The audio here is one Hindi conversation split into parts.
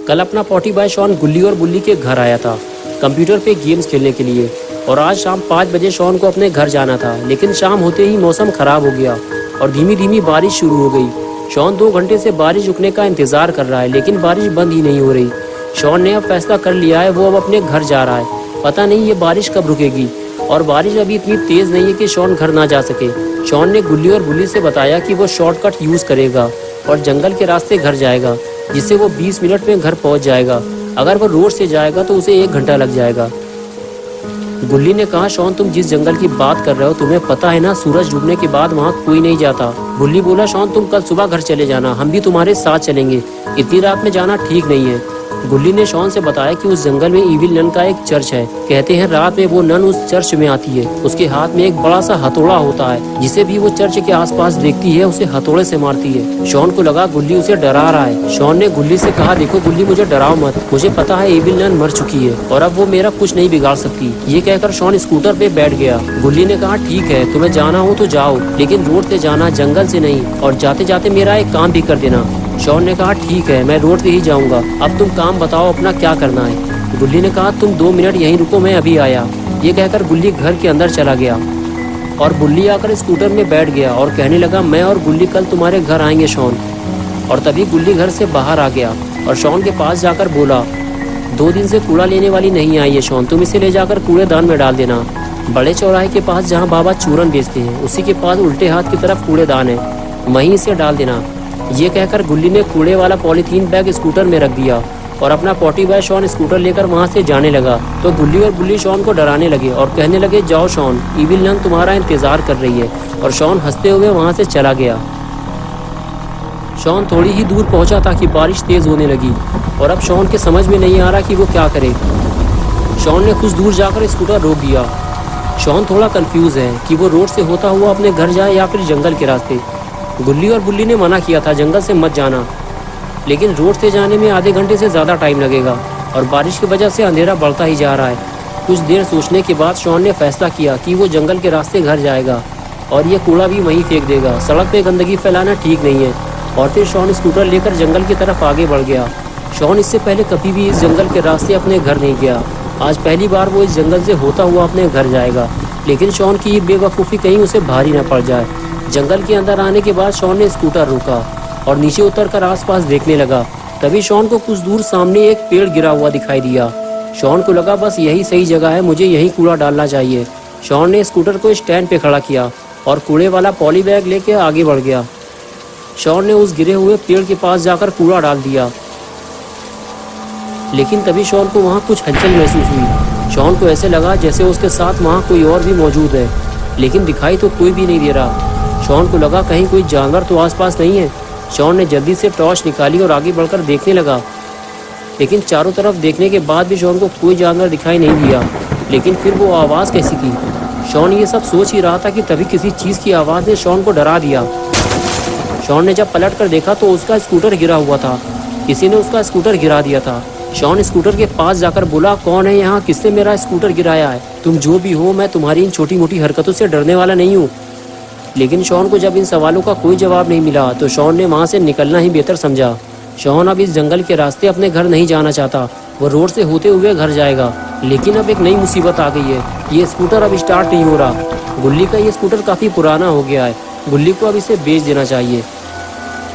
कल अपना पॉटी बॉय शॉन गुल्ली और बुल्ली के घर आया था कंप्यूटर पे गेम्स खेलने के लिए, और आज शाम 5 बजे शॉन को अपने घर जाना था। लेकिन शाम होते ही मौसम खराब हो गया और धीमी धीमी बारिश शुरू हो गई। शॉन 2 घंटे से बारिश रुकने का इंतजार कर रहा है, लेकिन बारिश बंद ही नहीं हो रही। शॉन ने अब फैसला कर लिया है, वो अब अपने घर जा रहा है। पता नहीं ये बारिश कब रुकेगी, और बारिश अभी इतनी तेज नहीं है कि शॉन घर ना जा सके। शॉन ने गुल्ली और बुल्ली से बताया कि वो शॉर्टकट यूज करेगा और जंगल के रास्ते घर जाएगा, जिससे वो 20 मिनट में घर पहुंच जाएगा। अगर वो रोड से जाएगा तो उसे 1 घंटा लग जाएगा। गुल्ली ने कहा, शॉन तुम जिस जंगल की बात कर रहे हो तुम्हें पता है ना, सूरज डूबने के बाद वहाँ कोई नहीं जाता। बुल्ली बोला, शॉन तुम कल सुबह घर चले जाना, हम भी तुम्हारे साथ चलेंगे। इतनी रात में जाना ठीक नहीं है। गुल्ली ने शॉन से बताया कि उस जंगल में ईविल नन का एक चर्च है। कहते हैं रात में वो नन उस चर्च में आती है। उसके हाथ में एक बड़ा सा हथौड़ा होता है, जिसे भी वो चर्च के आसपास देखती है उसे हथौड़े से मारती है। शॉन को लगा गुल्ली उसे डरा रहा है। शॉन ने गुल्ली से कहा, देखो गुल्ली मुझे डराओ मत, मुझे पता है ईविल नन मर चुकी है और अब वो मेरा कुछ नहीं बिगाड़ सकती। ये कहकर शॉन स्कूटर पे बैठ गया। गुल्ली ने कहा, ठीक है तुम्हें जाना हो तो जाओ, लेकिन रोड से जाना, जंगल से नहीं, और जाते जाते मेरा एक काम भी कर देना। शॉन ने कहा, ठीक है मैं रोड से ही जाऊंगा, अब तुम काम बताओ अपना क्या करना है। गुल्ली ने कहा, तुम 2 मिनट यहीं रुको, मैं अभी आया। ये कहकर गुल्ली घर के अंदर चला गया और बुल्ली आकर स्कूटर में बैठ गया और कहने लगा, मैं और गुल्ली कल तुम्हारे घर आएंगे शॉन। और तभी गुल्ली घर से बाहर आ गया और शॉन के पास जाकर बोला, 2 दिन से कूड़ा लेने वाली नहीं आई है शॉन, तुम इसे ले जाकर कूड़ेदान में डाल देना। बड़े चौराहे के पास जहाँ बाबा चूरन बेचते हैं उसी के पास उल्टे हाथ की तरफ कूड़ेदान है, वहीं इसे डाल देना। ये कहकर गुल्ली ने कूड़े वाला पॉलीथीन बैग स्कूटर में रख दिया और अपना पॉटी बॉय शॉन स्कूटर लेकर वहां से जाने लगा। तो गुल्ली और बुल्ली शॉन को डराने लगे और कहने लगे, जाओ शॉन, ईविल नन तुम्हारा इंतजार कर रही है। और शॉन हंसते हुए वहां से चला गया। शॉन थोड़ी ही दूर पहुंचा था कि बारिश तेज होने लगी और अब शॉन के समझ में नहीं आ रहा कि वो क्या करे। शॉन ने कुछ दूर जाकर स्कूटर रोक दिया। शॉन थोड़ा कंफ्यूज है कि वो रोड से होता हुआ अपने घर जाए या फिर जंगल के रास्ते। गुल्ली और बुल्ली ने मना किया था जंगल से मत जाना, लेकिन रोड से जाने में आधे घंटे से ज़्यादा टाइम लगेगा और बारिश की वजह से अंधेरा बढ़ता ही जा रहा है। कुछ देर सोचने के बाद शॉन ने फैसला किया कि वो जंगल के रास्ते घर जाएगा और ये कूड़ा भी वहीं फेंक देगा। सड़क पे गंदगी फैलाना ठीक नहीं है। और फिर शॉन स्कूटर लेकर जंगल की तरफ आगे बढ़ गया। शॉन इससे पहले कभी भी इस जंगल के रास्ते अपने घर नहीं गया। आज पहली बार वो इस जंगल से होता हुआ अपने घर जाएगा, लेकिन शॉन की बेवकूफ़ी कहीं उसे भारी न पड़ जाए। जंगल के अंदर आने के बाद शॉन ने स्कूटर रोका और नीचे उतरकर आसपास देखने लगा। तभी शॉन को कुछ दूर सामने एक पेड़ गिरा हुआ दिखाई दिया। शॉन को लगा बस यही सही जगह है, मुझे यही कूड़ा डालना चाहिए। शॉन ने स्कूटर को स्टैंड पे खड़ा किया और कूड़े वाला पॉली बैग लेके आगे बढ़ गया। शॉन ने उस गिरे हुए पेड़ के पास जाकर कूड़ा डाल दिया, लेकिन तभी शॉन को वहाँ कुछ हलचल महसूस हुई। शॉन को ऐसे लगा जैसे उसके साथ वहाँ कोई और भी मौजूद है, लेकिन दिखाई तो कोई भी नहीं दे रहा। शॉन को लगा कहीं कोई जानवर तो आसपास नहीं है। शॉन ने जल्दी से टॉर्च निकाली और आगे बढ़कर देखने लगा, लेकिन चारों तरफ देखने के बाद भी शॉन को कोई जानवर दिखाई नहीं दिया। लेकिन फिर वो आवाज़ कैसी थी? शॉन ये सब सोच ही रहा था कि तभी किसी चीज़ की आवाज़ ने शॉन को डरा दिया। शॉन ने जब पलट कर देखा तो उसका स्कूटर गिरा हुआ था। किसी ने उसका स्कूटर गिरा दिया था। शॉन स्कूटर के पास जाकर बोला, कौन है यहाँ, किसने मेरा स्कूटर गिराया है? तुम जो भी हो, मैं तुम्हारी इन छोटी मोटी हरकतों से डरने वाला नहीं हूँ। लेकिन शॉन को जब इन सवालों का कोई जवाब नहीं मिला तो शॉन ने वहाँ से निकलना ही बेहतर समझा। शॉन अब इस जंगल के रास्ते अपने घर नहीं जाना चाहता। वो रोड से होते हुए घर जाएगा, लेकिन अब एक नई मुसीबत आ गई है। ये स्कूटर अब स्टार्ट नहीं हो रहा। गुल्ली का ये स्कूटर काफ़ी पुराना हो गया है। गुल्ली को अब इसे बेच देना चाहिए।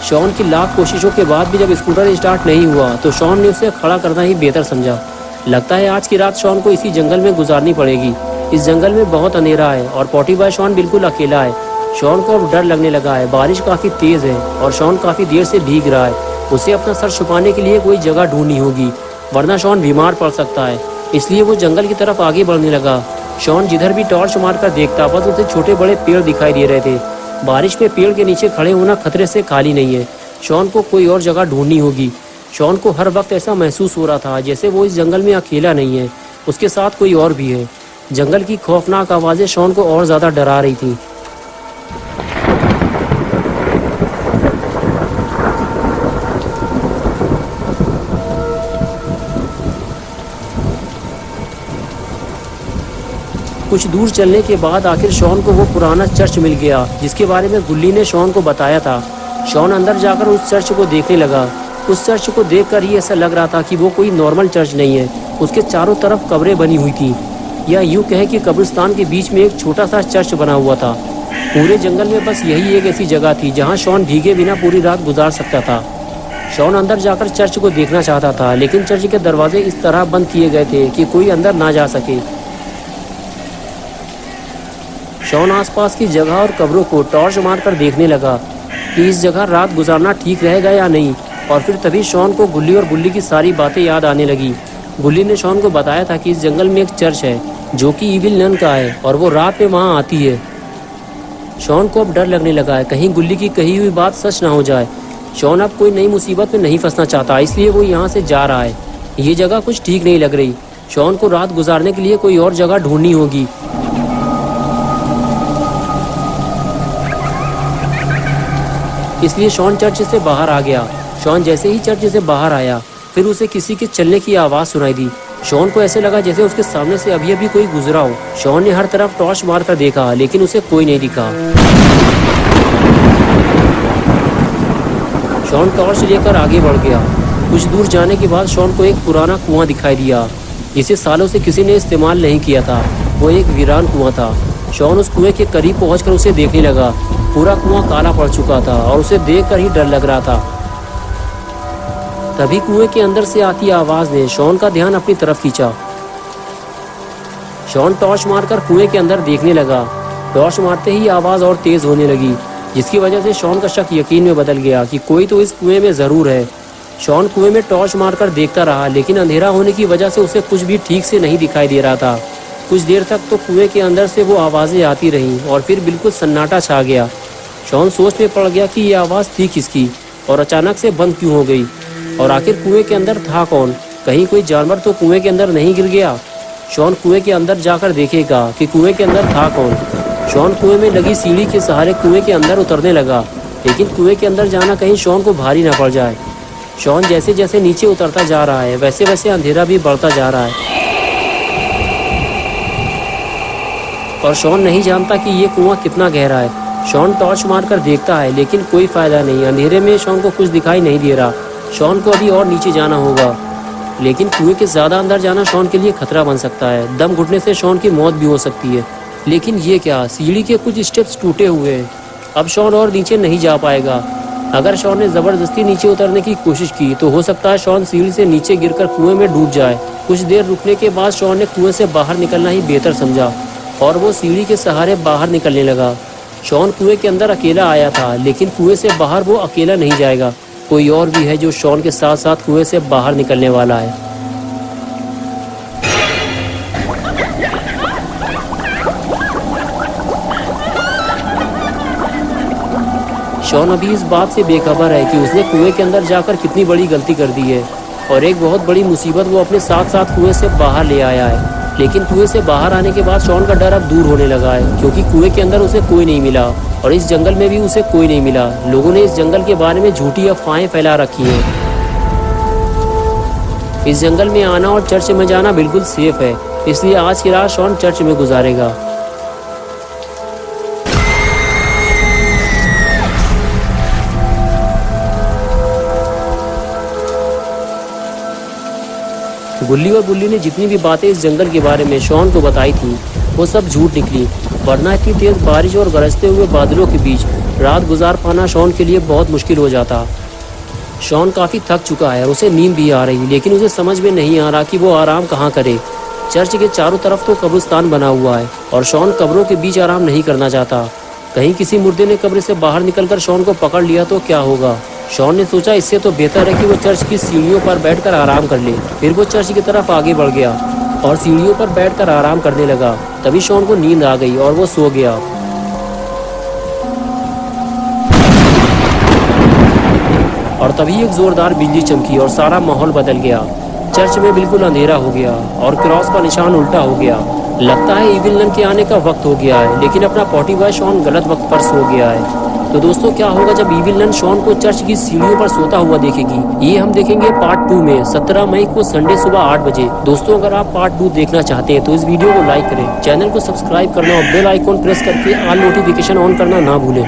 शॉन की लाख कोशिशों के बाद भी जब स्कूटर स्टार्ट नहीं हुआ तो शॉन ने उसे खड़ा करना ही बेहतर समझा। लगता है आज की रात शॉन को इसी जंगल में गुजारनी पड़ेगी। इस जंगल में बहुत अंधेरा है और पॉटी बॉय शॉन बिल्कुल अकेला है। शॉन को अब डर लगने लगा है। बारिश काफ़ी तेज़ है और शॉन काफ़ी देर से भीग रहा है। उसे अपना सर छुपाने के लिए कोई जगह ढूंढनी होगी, वरना शॉन बीमार पड़ सकता है। इसलिए वो जंगल की तरफ आगे बढ़ने लगा। शॉन जिधर भी टॉर्च मारकर देखता बस उसे छोटे बड़े पेड़ दिखाई दे रहे थे। बारिश में पेड़ के नीचे खड़े होना खतरे से खाली नहीं है। शॉन को कोई और जगह ढूंढनी होगी। शॉन को हर वक्त ऐसा महसूस हो रहा था जैसे वो इस जंगल में अकेला नहीं है, उसके साथ कोई और भी है। जंगल की खौफनाक आवाज़ें शॉन को और ज़्यादा डरा रही थी। कुछ दूर चलने के बाद आखिर शॉन को वो पुराना चर्च मिल गया जिसके बारे में गुल्ली ने शॉन को बताया था। शॉन अंदर जाकर उस चर्च को देखने लगा। उस चर्च को देखकर ही ऐसा लग रहा था कि वो कोई नॉर्मल चर्च नहीं है। उसके चारों तरफ कब्रें बनी हुई थी, या यूँ कहे कि कब्रिस्तान के बीच में एक छोटा सा चर्च बना हुआ था। पूरे जंगल में बस यही एक ऐसी जगह थी जहाँ शॉन भीगे बिना पूरी रात गुजार सकता था। शॉन अंदर जाकर चर्च को देखना चाहता था, लेकिन चर्च के दरवाजे इस तरह बंद किए गए थे कि कोई अंदर ना जा सके। शॉन आसपास की जगह और कब्रों को टॉर्च मारकर देखने लगा कि इस जगह रात गुजारना ठीक रहेगा या नहीं। और फिर तभी शॉन को गुल्ली और बुल्ली की सारी बातें याद आने लगी। गुल्ली ने शॉन को बताया था कि इस जंगल में एक चर्च है जो कि इविल नन का है और वो रात में वहाँ आती है। शॉन को अब डर लगने लगा है, कहीं गुल्ली की कही हुई बात सच ना हो जाए। शॉन अब कोई नई मुसीबत में नहीं फंसना चाहता, इसलिए वो यहाँ से जा रहा है। ये जगह कुछ ठीक नहीं लग रही। शॉन को रात गुजारने के लिए कोई और जगह ढूंढनी होगी। इसलिए शॉन चर्च से बाहर आ गया। शॉन जैसे ही चर्च से बाहर आया, फिर उसे किसी के चलने की आवाज़ सुनाई दी। शॉन को ऐसे लगा जैसे उसके सामने से अभी अभी कोई गुजरा हो। शॉन ने हर तरफ टॉर्च मारकर देखा, लेकिन उसे कोई नहीं दिखा। शॉन टॉर्च लेकर आगे बढ़ गया। कुछ दूर जाने के बाद शॉन को एक पुराना कुआं दिखाई दिया, जिसे सालों से किसी ने इस्तेमाल नहीं किया था। वो एक वीरान कुआं था। शॉन उस कुएं के करीब पहुंचकर उसे देखने लगा। पूरा कुआं काला पड़ चुका था और उसे देखकर ही डर लग रहा था। तभी कुएं के अंदर से आती आवाज ने शॉन का ध्यान अपनी तरफ खींचा। शॉन टॉर्च मारकर कुएं के अंदर देखने लगा। टॉर्च मारते ही आवाज और तेज होने लगी, जिसकी वजह से शॉन का शक यकीन में बदल गया कि कोई तो इस कुएं में जरूर है। शॉन कुएं में टॉर्च मारकर देखता रहा, लेकिन अंधेरा होने की वजह से उसे कुछ भी ठीक से नहीं दिखाई दे रहा था। कुछ देर तक तो कुएं के अंदर से वो आवाजें आती रहीं और फिर बिल्कुल सन्नाटा छा गया। शॉन सोच में पड़ गया कि ये आवाज़ थी किसकी और अचानक से बंद क्यों हो गई, और आखिर कुएं के अंदर था कौन? कहीं कोई जानवर तो कुएं के अंदर नहीं गिर गया? शॉन कुएं के अंदर जाकर देखेगा कि कुएं के अंदर था कौन। शॉन कुएं में लगी सीढ़ी के सहारे कुएं के अंदर उतरने लगा, लेकिन कुएं के अंदर जाना कहीं शॉन को भारी ना पड़ जाए। शॉन जैसे जैसे नीचे उतरता जा रहा है, वैसे वैसे अंधेरा भी बढ़ता जा रहा है, और शॉन नहीं जानता कि ये कुआं कितना गहरा है। शॉन टॉर्च मारकर देखता है, लेकिन कोई फायदा नहीं। अंधेरे में शॉन को कुछ दिखाई नहीं दे रहा। शॉन को अभी और नीचे जाना होगा, लेकिन कुएं के ज़्यादा अंदर जाना शॉन के लिए खतरा बन सकता है। दम घुटने से शॉन की मौत भी हो सकती है। लेकिन ये क्या, सीढ़ी के कुछ स्टेप्स टूटे हुए हैं। अब शॉन और नीचे नहीं जा पाएगा। अगर शॉन ने ज़बरदस्ती नीचे उतरने की कोशिश की तो हो सकता है शॉन सीढ़ी से नीचे गिरकर कुएं में डूब जाए। कुछ देर रुकने के बाद शॉन ने कुएं से बाहर निकलना ही बेहतर समझा और वो सीढ़ी के सहारे बाहर निकलने लगा। शॉन कुएं के अंदर अकेला आया था, लेकिन कुएं से बाहर वो अकेला नहीं जाएगा। कोई और भी है जो शॉन के साथ साथ कुएं से बाहर निकलने वाला है। शॉन अभी इस बात से बेखबर है कि उसने कुएं के अंदर जाकर कितनी बड़ी गलती कर दी है, और एक बहुत बड़ी मुसीबत वो अपने साथ साथ कुएं से बाहर ले आया है। लेकिन कुएं से बाहर आने के बाद शॉन का डर अब दूर होने लगा है, क्योंकि कुएं के अंदर उसे कोई नहीं मिला और इस जंगल में भी उसे कोई नहीं मिला। लोगों ने इस जंगल के बारे में झूठी अफवाहें फैला रखी हैं। इस जंगल में आना और चर्च में जाना बिल्कुल सेफ है, इसलिए आज की रात शॉन चर्च में गुजारेगा। गुल्ली और बुल्ली ने जितनी भी बातें इस जंगल के बारे में शॉन को बताई थी, वो सब झूठ निकली, वरना इतनी तेज बारिश और गरजते हुए बादलों के बीच रात गुजार पाना शॉन के लिए बहुत मुश्किल हो जाता। शॉन काफ़ी थक चुका है, उसे नींद भी आ रही, लेकिन उसे समझ में नहीं आ रहा कि वो आराम कहाँ करे। चर्च के चारों तरफ तो कब्रिस्तान बना हुआ है और शॉन कब्रों के बीच आराम नहीं करना चाहता। कहीं किसी मुर्दे ने कब्र से बाहर निकलकर शॉन को पकड़ लिया तो क्या होगा। शॉन ने सोचा इससे तो बेहतर है कि वो चर्च की सीढ़ियों पर बैठकर आराम कर ले। फिर वो चर्च की तरफ आगे बढ़ गया और सीढ़ियों पर बैठकर आराम करने लगा। तभी शॉन को नींद आ गई और वो सो गया। और तभी एक जोरदार बिजली चमकी और सारा माहौल बदल गया। चर्च में बिल्कुल अंधेरा हो गया और क्रॉस का निशान उल्टा हो गया। लगता है इविल नन के आने का वक्त हो गया है, लेकिन अपना पॉटी बॉय शॉन गलत वक्त पर सो गया है। तो दोस्तों, क्या होगा जब इविल नन शॉन को चर्च की सीढ़ियों पर सोता हुआ देखेगी, ये हम देखेंगे पार्ट 2 में 17 मई को संडे सुबह 8 बजे। दोस्तों, अगर आप पार्ट 2 देखना चाहते हैं तो इस वीडियो को लाइक करें, चैनल को सब्सक्राइब करना और बेल आइकॉन प्रेस करके ऑल नोटिफिकेशन ऑन करना ना भूलें।